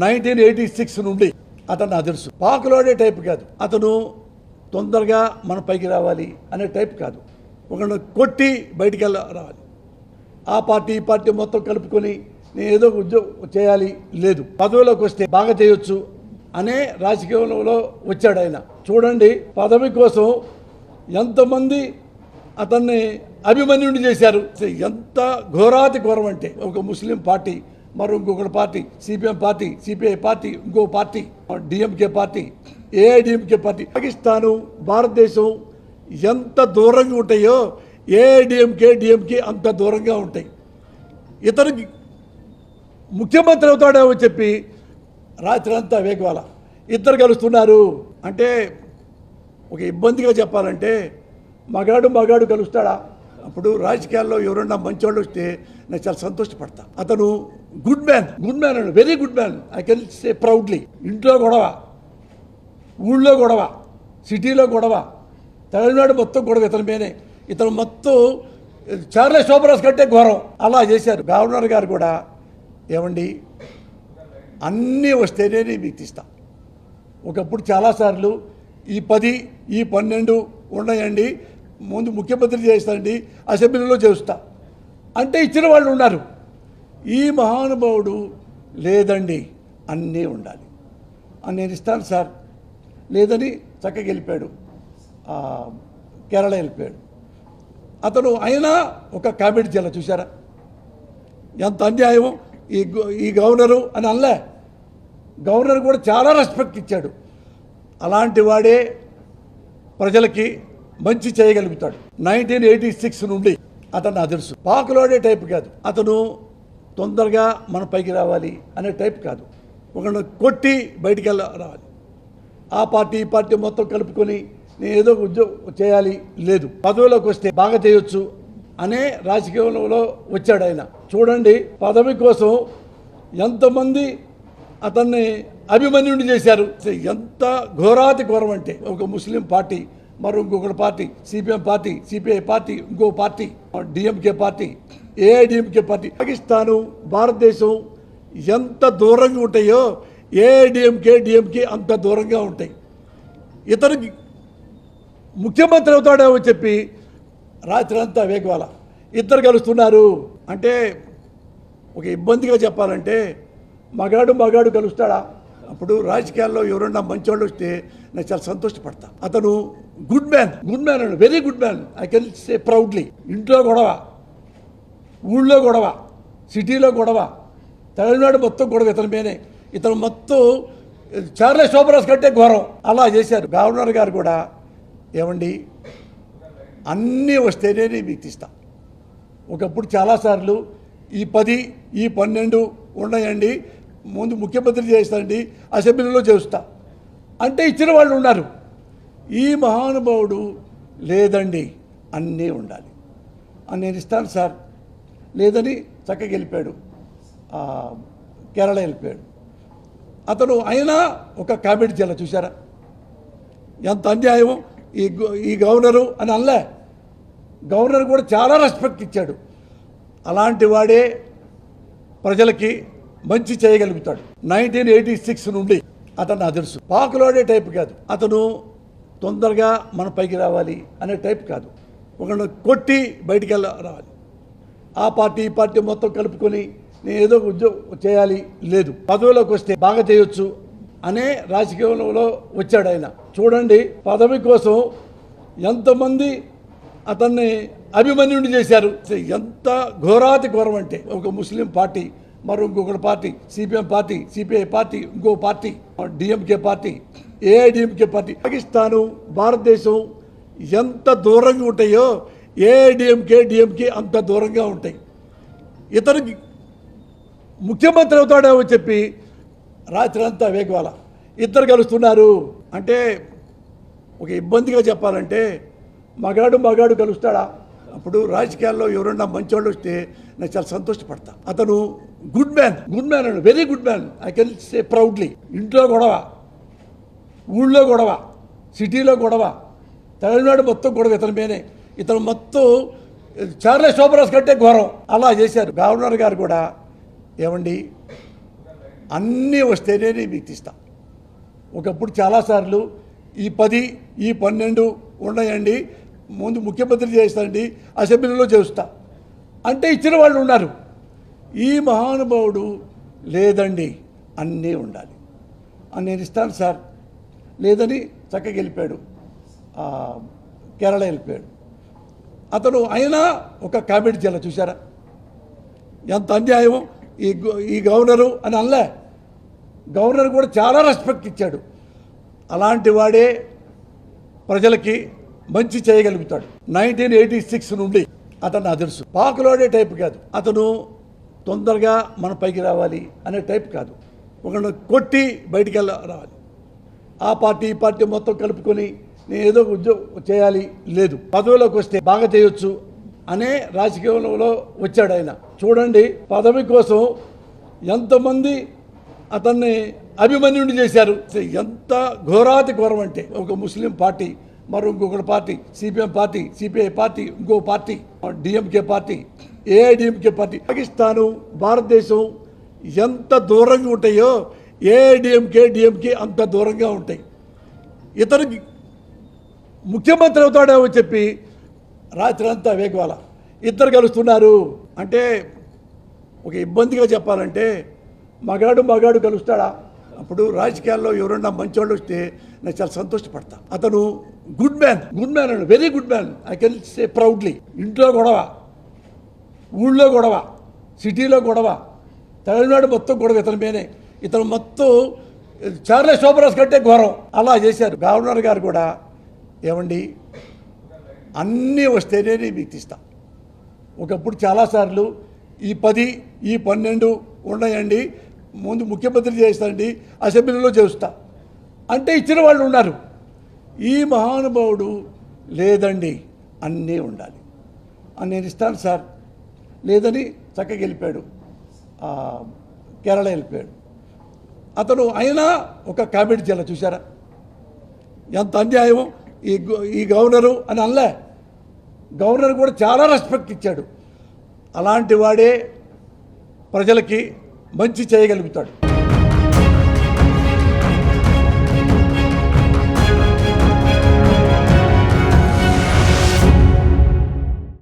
1986 నుండి అతను నాకు తెలుసు. పాకులోడే టైప్ కాదు అతను. తొందరగా మన పైకి రావాలి అనే టైప్ కాదు. ఒకరిని కొట్టి బయటికి రావాలి. ఆ పార్టీ ఈ పార్టీ మొత్తం కలుపుకొని నేను ఏదో ఉద్యోగం చేయాలి లేదు, పదవిలోకి వస్తే బాగా చేయొచ్చు అనే రాజకీయంలో వచ్చాడు ఆయన. చూడండి, పదవి కోసం ఎంతమంది అతన్ని అభిమన్యుడిని చేశారు. ఎంత ఘోరాతి ఘోరం అంటే, ఒక ముస్లిం పార్టీ, మరి ఇంకొక party, CPM party, CPI party, ఇంకో party, DMK party, AIADMK party. Pakistan, భారతదేశం ఎంత దూరంగా ఉంటాయో ఏఐడిఎంకే డిఎంకే అంత దూరంగా ఉంటాయి. ఇతనికి ముఖ్యమంత్రి అవుతాడేమో చెప్పి రాత్రి అంతా వేగవాల ఇద్దరు కలుస్తున్నారు అంటే, ఒక ఇబ్బందిగా చెప్పాలంటే, మగాడు కలుస్తాడా? అప్పుడు రాజకీయాల్లో ఎవరన్నా మంచివాళ్ళు వస్తే నేను చాలా సంతోషపడతా. అతను గుడ్ మ్యాన్ అండి, very good man. I can say proudly. ఇంట్లో గొడవ, ఊళ్ళో గొడవ, సిటీలో గొడవ, తమిళనాడు మొత్తం గొడవ ఇతని మీదే. ఇతను మొత్తం చార్లె శోభరాజ్ కంటే ఘోరం అలా చేశారు. గవర్నర్ గారు కూడా, ఏమండి అన్నీ వస్తేనే మీకు తీస్తా. ఒకప్పుడు చాలాసార్లు ఈ 10 ఈ 12 ఉన్నాయండి, ముందు ముఖ్యమంత్రి చేస్తానండి, అసెంబ్లీలో చేస్తా అంటే ఇచ్చిన వాళ్ళు ఉన్నారు. ఈ మహానుభావుడు లేదండి, అన్నీ ఉండాలి అని నేను ఇస్తాను సార్ లేదని చక్కగా వెళ్ళిపోయాడు, కేరళ వెళ్ళిపోయాడు. అతను అయినా ఒక కామెడీ చేయాలి. చూసారా ఎంత అన్యాయం ఈ గవర్నరు అని అనలే. గవర్నర్ కూడా చాలా రెస్పెక్ట్ ఇచ్చాడు. అలాంటి వాడే ప్రజలకి మంచి చేయగలుగుతాడు. 1986 నుండి అతను నాకు తెలుసు. పాకులోడే టైప్ కాదు అతను. తొందరగా మన పైకి రావాలి అనే టైప్ కాదు. ఒకరిని కొట్టి బయటికి రావాలి. ఆ పార్టీ ఈ పార్టీ మొత్తం కలుపుకొని నేను ఏదో ఉద్యోగం చేయాలి లేదు, పదవిలోకి వస్తే బాగా చేయొచ్చు అనే రాజకీయంలో వచ్చాడు ఆయన. చూడండి, పదవి కోసం ఎంతమంది అతన్ని అభిమన్యుడిని చేశారు. ఎంత ఘోరాతి ఘోరం అంటే, ఒక ముస్లిం పార్టీ, మరి ఇంకొక party, CPM party, CPI party, ఇంకో party, DMK party, AIADMK party. Pakistan, భారతదేశం ఎంత దూరంగా ఉంటాయో ఏఐడిఎంకే డిఎంకే అంత దూరంగా ఉంటాయి. ఇతనికి ముఖ్యమంత్రి అవుతాడేమో చెప్పి రాత్రి అంతా వేగవాల ఇద్దరు కలుస్తున్నారు అంటే, ఒక ఇబ్బందిగా చెప్పాలంటే, మగాడు కలుస్తాడా? అప్పుడు రాజకీయాల్లో ఎవరన్నా మంచివాళ్ళు వస్తే నేను చాలా సంతోషపడతా. అతను గుడ్ మ్యాన్ అండి, very good man. I can say proudly. ఇంట్లో గొడవ, ఊళ్ళో గొడవ, సిటీలో గొడవ, తమిళనాడు మొత్తం గొడవ ఇతని మీదే. ఇతను మొత్తం చార్లె శోభరాజ్ కంటే ఘోరం అలా చేశారు. గవర్నర్ గారు కూడా, ఏమండి అన్నీ వస్తేనే మీకు తీస్తా. ఒకప్పుడు చాలాసార్లు ఈ 10 ఈ 12 ఉన్నాయండి, ముందు ముఖ్యమంత్రి చేస్తానండి, అసెంబ్లీలో చేస్తా అంటే ఇచ్చిన వాళ్ళు ఉన్నారు. ఈ మహానుభావుడు లేదండి, అన్నీ ఉండాలి అని నేను ఇస్తాను సార్ లేదని చక్కగా వెళ్ళిపోయాడు, కేరళ వెళ్ళిపోయాడు. అతను అయినా ఒక కామెడీ చేయాలి. చూసారా ఎంత అన్యాయం ఈ గవర్నరు అని అనలే. గవర్నర్ కూడా చాలా రెస్పెక్ట్ ఇచ్చాడు. అలాంటి వాడే ప్రజలకి మంచి చేయగలుగుతాడు. 1986 నుండి అతను నాకు తెలుసు. పాకులోడే టైప్ కాదు అతను. తొందరగా మన పైకి రావాలి అనే టైప్ కాదు. ఒకరిని కొట్టి బయటికి రావాలి. ఆ పార్టీ ఈ పార్టీ మొత్తం కలుపుకొని నేను ఏదో ఉద్యోగం చేయాలి లేదు, పదవిలోకి వస్తే బాగా చేయొచ్చు అనే రాజకీయంలో వచ్చాడు ఆయన. చూడండి, పదవి కోసం ఎంతమంది అతన్ని అభిమన్యుడిని చేశారు. ఎంత ఘోరాతి ఘోరం అంటే, ఒక ముస్లిం పార్టీ, మరి ఇంకొక party, CPM party, CPI party, ఇంకో party, DMK party, AIADMK party. Pakistan, భారతదేశం ఎంత దూరంగా ఉంటాయో ఏఐడిఎంకే డిఎంకే అంత దూరంగా ఉంటాయి. ఇతనికి ముఖ్యమంత్రి అవుతాడేమో చెప్పి రాత్రి అంతా వేగవాల ఇద్దరు కలుస్తున్నారు అంటే, ఒక ఇబ్బందిగా చెప్పాలంటే, మగాడు కలుస్తాడా? అప్పుడు రాజకీయాల్లో ఎవరన్నా మంచివాళ్ళు వస్తే నేను చాలా సంతోషపడతా. అతను గుడ్ మ్యాన్ అండి, very good man. I can say proudly. ఇంట్లో గొడవ, ఊళ్ళో గొడవ, సిటీలో గొడవ, తమిళనాడు మొత్తం గొడవ ఇతని మీదే. ఇతను మొత్తం చార్లె శోభరాజ్ కంటే ఘోరం అలా చేశారు. గవర్నర్ గారు కూడా, ఏమండి అన్నీ వస్తేనే నేను మీకు ఇస్తా. ఒకప్పుడు చాలాసార్లు ఈ 10 ఈ 12 ఉన్నాయండి, ముందు ముఖ్యమంత్రి చేస్తానండి, అసెంబ్లీలో చేస్తా అంటే ఇచ్చిన వాళ్ళు ఉన్నారు. ఈ మహానుభావుడు లేదండి అన్నీ ఉండాలి అని నేను ఇస్తాను సార్ లేదని చక్కగా వెళ్ళిపోయాడు, కేరళ వెళ్ళిపోయాడు. అతను అయినా ఒక కామెడీ చేయాలి, చూసారా ఎంత అన్యాయం. ఈ గవర్నరు అని అనలే, గవర్నర్ కూడా చాలా రెస్పెక్ట్ ఇచ్చాడు. అలాంటి వాడే ప్రజలకి మంచి చేయగలుగుతాడు. 1986 నుండి అతను నాకు తెలుసు. పాకులోడే టైప్ కాదు, అతను తొందరగా మన పైకి రావాలి అనే టైప్ కాదు. ఒకరిని కొట్టి బయటికి రావాలి. ఆ పార్టీ ఈ పార్టీ మొత్తం కలుపుకొని నేను ఏదో ఉద్యోగం చేయాలి లేదు, పదవిలోకి వస్తే బాగా చేయొచ్చు అనే రాజకీయంలో వచ్చాడు ఆయన. చూడండి పదవి కోసం ఎంతమంది అతన్ని అభిమన్యుడిని చేశారు. ఎంత ఘోరాతి ఘోరం అంటే ఒక ముస్లిం పార్టీ, మరి ఇంకొకటి party, CPM party, CPI party, ఇంకో party, DMK party, AIADMK party. Pakistan భారతదేశం ఎంత దూరంగా ఉంటాయో ఏఐడిఎంకే డిఎంకే అంత దూరంగా ఉంటాయి. ఇతనికి ముఖ్యమంత్రి అవుతాడేమో చెప్పి రాత్రి అంతా వేగవాల ఇద్దరు కలుస్తున్నారు అంటే ఒక ఇబ్బందిగా చెప్పాలంటే మగాడు కలుస్తాడా? అప్పుడు రాజకీయాల్లో ఎవరన్నా మంచోళ్ళు వస్తే నేను చాలా సంతోషపడతా. అతను గుడ్ మ్యాన్ అండి, very good man, I can say proudly. ఇంట్లో గొడవ, ఊళ్ళో గొడవ, సిటీలో గొడవ, తమిళనాడు మొత్తం గొడవ ఇతని మీదే. ఇతను మొత్తం చార్లెస్ శోభరాజ్ కంటే ఘోరం అలా చేశారు. గవర్నర్ గారు కూడా ఏమండి అన్నీ వస్తేనే నేను మీకు ఇస్తా. ఒకప్పుడు చాలాసార్లు ఈ 10 ఈ 12 ఉన్నాయండి, ముందు ముఖ్యమంత్రి చేస్తానండి, అసెంబ్లీలో చేస్తా అంటే ఇచ్చిన వాళ్ళు ఉన్నారు. ఈ మహానుభావుడు లేదండి అన్నీ ఉండాలి అని నేను ఇస్తాను సార్ లేదని చక్కగా వెళ్ళిపోయాడు, కేరళ వెళ్ళిపోయాడు. అతను అయినా ఒక కామెడీ చేయాలి, చూసారా ఎంత అన్యాయం. ఈ గవర్నరు అని అనలే, గవర్నర్ కూడా చాలా రెస్పెక్ట్ ఇచ్చాడు. అలాంటి వాడే ప్రజలకి మంచి చేయగలుగుతాడు.